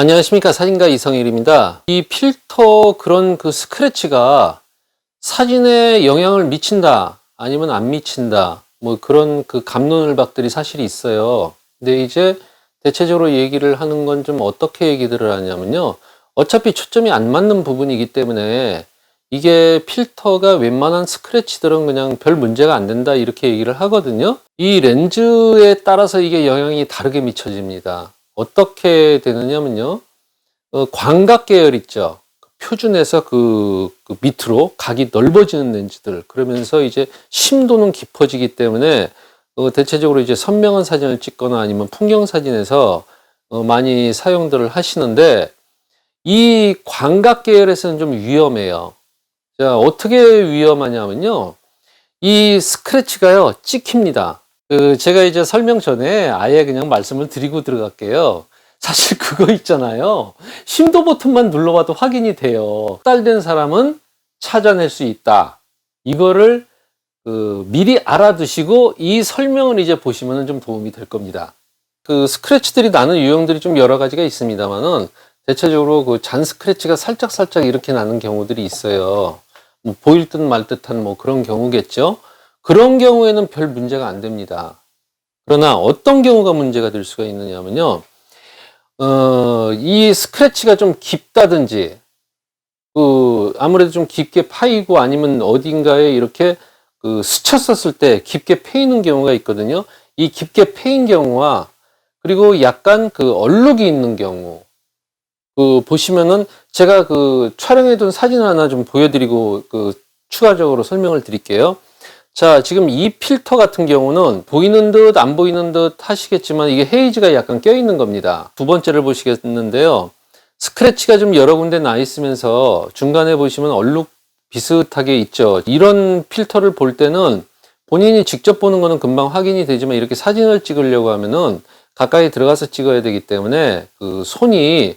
안녕하십니까, 사진가 이성일입니다. 이 필터 그런 그 스크래치가 사진에 영향을 미친다 아니면 안 미친다 뭐 그런 그 갑론을박들이 사실이 있어요. 근데 이제 대체적으로 얘기를 하는 건 좀 어떻게 얘기들을 하냐면요, 어차피 초점이 안 맞는 부분이기 때문에 이게 필터가 웬만한 스크래치들은 그냥 별 문제가 안 된다 이렇게 얘기를 하거든요. 이 렌즈에 따라서 이게 영향이 다르게 미쳐집니다. 어떻게 되느냐면요, 광각 계열 있죠. 표준에서 그 밑으로 각이 넓어지는 렌즈들, 그러면서 이제 심도는 깊어지기 때문에 대체적으로 이제 선명한 사진을 찍거나 아니면 풍경 사진에서 많이 사용들을 하시는데, 이 광각 계열에서는 좀 위험해요. 자, 어떻게 위험하냐면요, 이 스크래치가요 찍힙니다. 제가 이제 설명 전에 아예 그냥 말씀을 드리고 들어갈게요. 사실 그거 있잖아요, 심도 버튼만 눌러봐도 확인이 돼요. 딸된 사람은 찾아낼 수 있다. 이거를 미리 알아두시고 이 설명을 이제 보시면 좀 도움이 될 겁니다. 그 스크래치들이 나는 유형들이 좀 여러 가지가 있습니다만은, 대체적으로 그 잔 스크래치가 살짝 이렇게 나는 경우들이 있어요. 뭐 보일 듯 말 듯한 뭐 그런 경우겠죠. 그런 경우에는 별 문제가 안 됩니다. 그러나 어떤 경우가 문제가 될 수가 있느냐면요, 이 스크래치가 좀 깊다든지, 아무래도 좀 깊게 파이고 아니면 어딘가에 이렇게 스쳤었을 때 깊게 패이는 경우가 있거든요. 이 깊게 패인 경우와, 그리고 약간 얼룩이 있는 경우, 보시면은 제가 촬영해둔 사진 하나 좀 보여드리고 추가적으로 설명을 드릴게요. 자, 지금 이 필터 같은 경우는 보이는 듯 안 보이는 듯 하시겠지만 이게 헤이즈가 약간 껴있는 겁니다. 두 번째를 보시겠는데요, 스크래치가 좀 여러 군데 나 있으면서 중간에 보시면 얼룩 비슷하게 있죠. 이런 필터를 볼 때는 본인이 직접 보는 거는 금방 확인이 되지만, 이렇게 사진을 찍으려고 하면은 가까이 들어가서 찍어야 되기 때문에 손이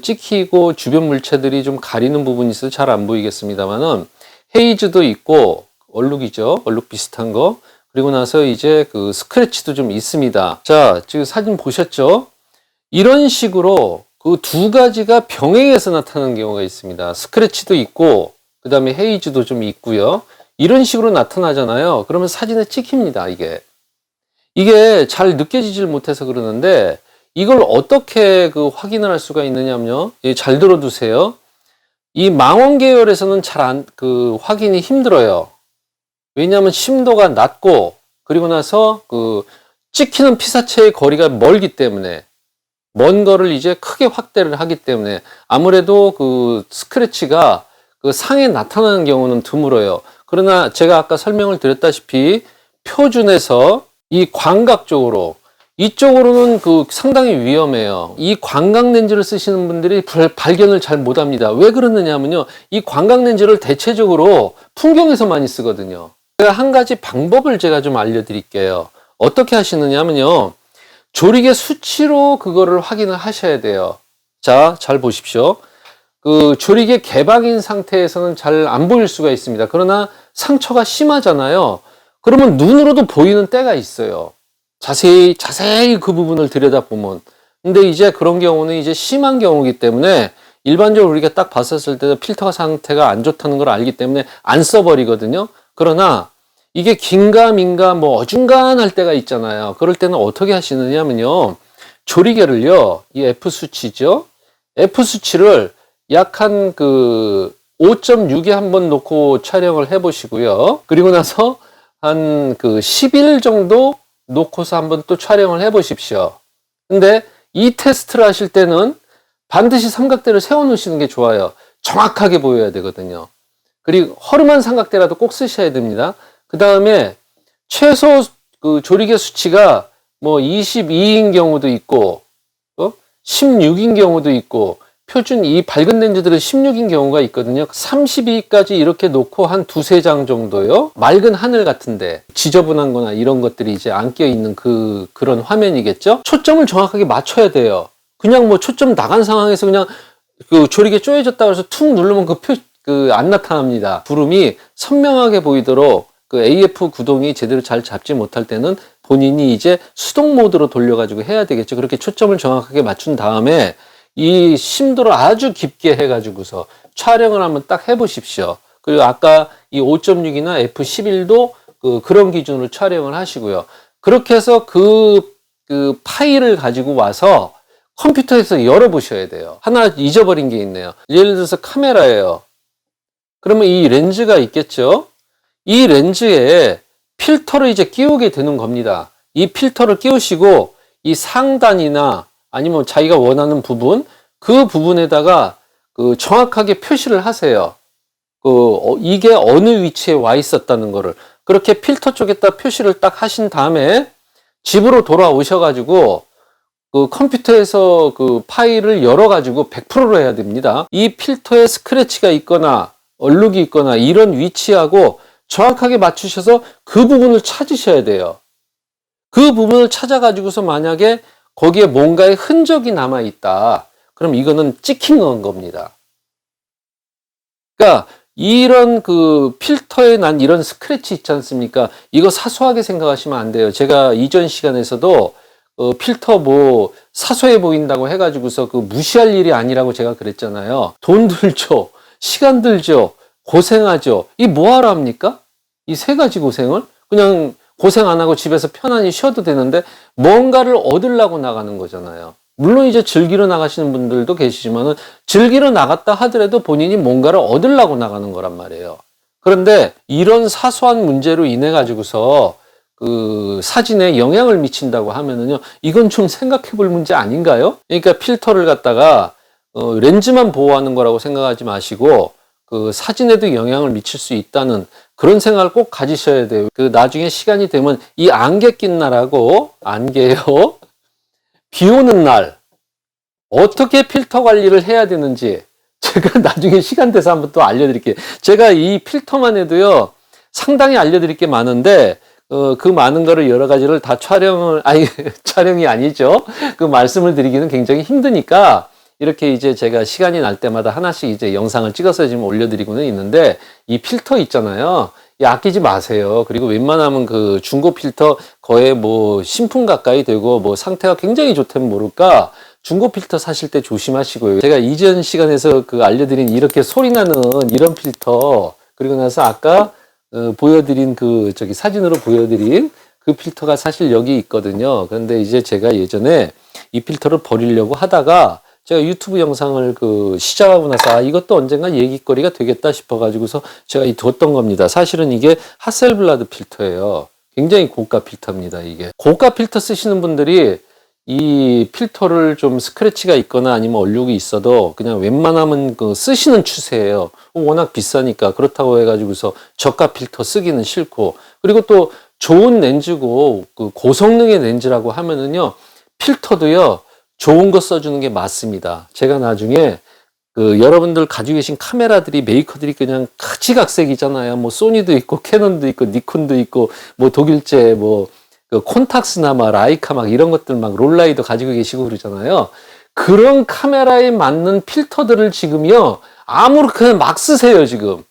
찍히고 주변 물체들이 좀 가리는 부분이 있어서 잘 안 보이겠습니다만은, 헤이즈도 있고 얼룩이죠. 얼룩 비슷한 거. 그리고 나서 이제 스크래치도 좀 있습니다. 자, 지금 사진 보셨죠? 이런 식으로 두 가지가 병행해서 나타나는 경우가 있습니다. 스크래치도 있고, 그 다음에 헤이즈도 좀 있고요. 이런 식으로 나타나잖아요. 그러면 사진에 찍힙니다, 이게 잘 느껴지질 못해서 그러는데, 이걸 어떻게 확인을 할 수가 있느냐면요, 잘 들어두세요. 이 망원 계열에서는 잘 확인이 힘들어요. 왜냐하면 심도가 낮고, 그리고 나서 찍히는 피사체의 거리가 멀기 때문에, 먼 거를 이제 크게 확대를 하기 때문에 아무래도 스크래치가 상에 나타나는 경우는 드물어요. 그러나 제가 아까 설명을 드렸다시피 표준에서 이 광각 쪽으로, 이쪽으로는 상당히 위험해요. 이 광각 렌즈를 쓰시는 분들이 발견을 잘 못합니다. 왜 그러느냐면요, 이 광각 렌즈를 대체적으로 풍경에서 많이 쓰거든요. 제가 한 가지 방법을 제가 좀 알려드릴게요. 어떻게 하시느냐면요, 조리개 수치로 그거를 확인을 하셔야 돼요. 자, 잘 보십시오. 조리개 개방인 상태에서는 잘 안 보일 수가 있습니다. 그러나 상처가 심하잖아요. 그러면 눈으로도 보이는 때가 있어요. 자세히 그 부분을 들여다보면. 근데 이제 그런 경우는 이제 심한 경우이기 때문에, 일반적으로 우리가 딱 봤었을 때 필터 상태가 안 좋다는 걸 알기 때문에 안 써버리거든요. 그러나 이게 긴가 민가 뭐 어중간할 때가 있잖아요. 그럴 때는 어떻게 하시느냐면요, 조리개를요, 이 F 수치죠. F 수치를 약 한 5.6에 한번 놓고 촬영을 해 보시고요. 그리고 나서 한 10일 정도 놓고서 한번 또 촬영을 해 보십시오. 근데 이 테스트를 하실 때는 반드시 삼각대를 세워 놓으시는 게 좋아요. 정확하게 보여야 되거든요. 그리고 허름한 삼각대라도 꼭 쓰셔야 됩니다. 그 다음에 최소 조리개 수치가 뭐 22인 경우도 있고, 16인 경우도 있고, 표준 이 밝은 렌즈들은 16인 경우가 있거든요. 32까지 이렇게 놓고 한 두세 장 정도요. 맑은 하늘 같은데 지저분한 거나 이런 것들이 이제 안 껴있는 그런 화면이겠죠. 초점을 정확하게 맞춰야 돼요. 그냥 뭐 초점 나간 상황에서 그냥 조리개 쪼여졌다고 해서 툭 누르면 안 나타납니다. 구름이 선명하게 보이도록 AF 구동이 제대로 잘 잡지 못할 때는 본인이 이제 수동 모드로 돌려가지고 해야 되겠죠. 그렇게 초점을 정확하게 맞춘 다음에 이 심도를 아주 깊게 해가지고서 촬영을 한번 딱 해보십시오. 그리고 아까 이 5.6이나 F11도 그런 기준으로 촬영을 하시고요. 그렇게 해서 그 파일을 가지고 와서 컴퓨터에서 열어보셔야 돼요. 하나 잊어버린 게 있네요. 예를 들어서 카메라예요. 그러면 이 렌즈가 있겠죠? 이 렌즈에 필터를 이제 끼우게 되는 겁니다. 이 필터를 끼우시고 이 상단이나 아니면 자기가 원하는 부분, 그 부분에다가 정확하게 표시를 하세요. 이게 어느 위치에 와 있었다는 거를. 그렇게 필터 쪽에다 표시를 딱 하신 다음에 집으로 돌아오셔가지고 컴퓨터에서 파일을 열어가지고 100%로 해야 됩니다. 이 필터에 스크래치가 있거나 얼룩이 있거나 이런 위치하고 정확하게 맞추셔서 그 부분을 찾으셔야 돼요. 그 부분을 찾아가지고서 만약에 거기에 뭔가의 흔적이 남아있다. 그럼 이거는 찍힌 건 겁니다. 그러니까 이런 필터에 난 이런 스크래치 있지 않습니까? 이거 사소하게 생각하시면 안 돼요. 제가 이전 시간에서도 필터 뭐 사소해 보인다고 해가지고서 무시할 일이 아니라고 제가 그랬잖아요. 돈 들죠, 시간 들죠, 고생하죠. 이 뭐하러 합니까? 이 세 가지 고생을 그냥 고생 안 하고 집에서 편안히 쉬어도 되는데 뭔가를 얻으려고 나가는 거잖아요. 물론 이제 즐기러 나가시는 분들도 계시지만은 즐기러 나갔다 하더라도 본인이 뭔가를 얻으려고 나가는 거란 말이에요. 그런데 이런 사소한 문제로 인해 가지고서 사진에 영향을 미친다고 하면은요, 이건 좀 생각해 볼 문제 아닌가요? 그러니까 필터를 갖다가 렌즈만 보호하는 거라고 생각하지 마시고 사진에도 영향을 미칠 수 있다는 그런 생각을 꼭 가지셔야 돼요. 나중에 시간이 되면 이 안개 낀 날하고, 안개요, 비 오는 날 어떻게 필터 관리를 해야 되는지 제가 나중에 시간 돼서 한번 또 알려드릴게요. 제가 이 필터만 해도요 상당히 알려드릴 게 많은데 그 많은 거를 여러 가지를 다 촬영이 아니죠. 말씀을 드리기는 굉장히 힘드니까 이렇게 이제 제가 시간이 날 때마다 하나씩 이제 영상을 찍어서 지금 올려드리고는 있는데, 이 필터 있잖아요. 아끼지 마세요. 그리고 웬만하면 중고 필터 거의 뭐 신품 가까이 되고 뭐 상태가 굉장히 좋다면 모를까 중고 필터 사실 때 조심하시고요. 제가 이전 시간에서 알려드린 이렇게 소리 나는 이런 필터, 그리고 나서 아까 보여드린 사진으로 보여드린 그 필터가 사실 여기 있거든요. 그런데 이제 제가 예전에 이 필터를 버리려고 하다가 제가 유튜브 영상을 시작하고 나서 이것도 언젠가 얘기거리가 되겠다 싶어가지고서 제가 뒀던 겁니다. 사실은 이게 하셀블라드 필터예요. 굉장히 고가 필터입니다. 이게 고가 필터 쓰시는 분들이 이 필터를 좀 스크래치가 있거나 아니면 얼룩이 있어도 그냥 웬만하면 쓰시는 추세예요. 워낙 비싸니까. 그렇다고 해가지고서 저가 필터 쓰기는 싫고, 그리고 또 좋은 렌즈고 고성능의 렌즈라고 하면은요 필터도요 좋은 거 써주는 게 맞습니다. 제가 나중에 여러분들 가지고 계신 카메라들이, 메이커들이 그냥 가지각색이잖아요. 뭐 소니도 있고 캐논도 있고 니콘도 있고 뭐 독일제 콘탁스나 라이카 이런 것들 롤라이도 가지고 계시고 그러잖아요. 그런 카메라에 맞는 필터들을 지금요 아무렇게나 막 쓰세요. 지금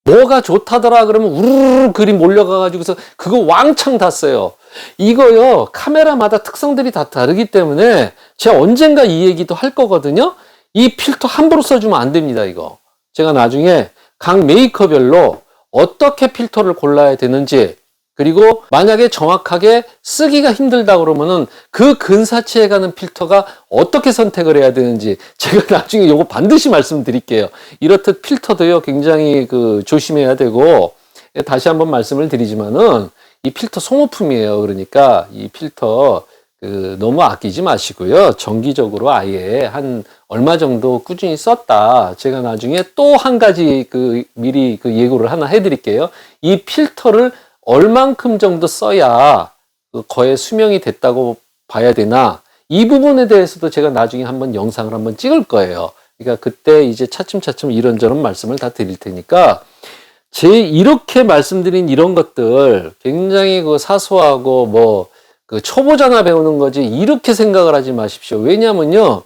뭐가 좋다더라 그러면 우르르 글이 몰려가가지고서 그거 왕창 다 써요. 이거요 카메라마다 특성들이 다 다르기 때문에 제가 언젠가 이 얘기도 할 거거든요. 이 필터 함부로 써주면 안 됩니다. 이거 제가 나중에 각 메이커별로 어떻게 필터를 골라야 되는지, 그리고 만약에 정확하게 쓰기가 힘들다 그러면은 그 근사치에 가는 필터가 어떻게 선택을 해야 되는지 제가 나중에 요거 반드시 말씀드릴게요. 이렇듯 필터도요 굉장히 조심해야 되고, 다시 한번 말씀을 드리지만은 이 필터 소모품이에요. 그러니까 이 필터 너무 아끼지 마시고요. 정기적으로 아예 한 얼마 정도 꾸준히 썼다. 제가 나중에 또 한 가지 미리 예고를 하나 해드릴게요. 이 필터를 얼만큼 정도 써야 거의 수명이 됐다고 봐야 되나, 이 부분에 대해서도 제가 나중에 한번 영상을 한번 찍을 거예요. 그러니까 그때 이제 차츰차츰 이런저런 말씀을 다 드릴 테니까, 이렇게 말씀드린 이런 것들 굉장히 사소하고 초보자나 배우는 거지 이렇게 생각을 하지 마십시오. 왜냐면요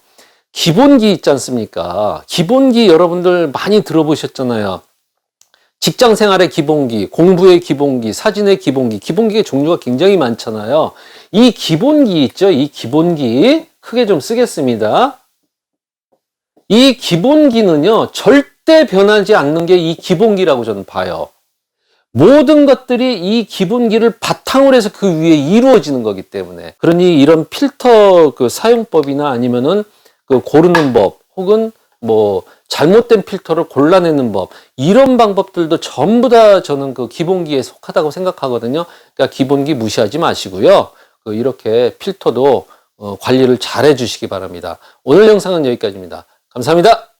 기본기 있지 않습니까? 기본기 여러분들 많이 들어보셨잖아요. 직장 생활의 기본기, 공부의 기본기, 사진의 기본기, 기본기의 종류가 굉장히 많잖아요. 이 기본기 있죠? 이 기본기. 크게 좀 쓰겠습니다. 이 기본기는요, 절대 변하지 않는 게 이 기본기라고 저는 봐요. 모든 것들이 이 기본기를 바탕으로 해서 그 위에 이루어지는 거기 때문에. 그러니 이런 필터 그 사용법이나 아니면은 그 고르는 법, 혹은 뭐 잘못된 필터를 골라내는 법, 이런 방법들도 전부 다 저는 그 기본기에 속하다고 생각하거든요. 그러니까 기본기 무시하지 마시고요. 이렇게 필터도 관리를 잘 해주시기 바랍니다. 오늘 영상은 여기까지입니다. 감사합니다.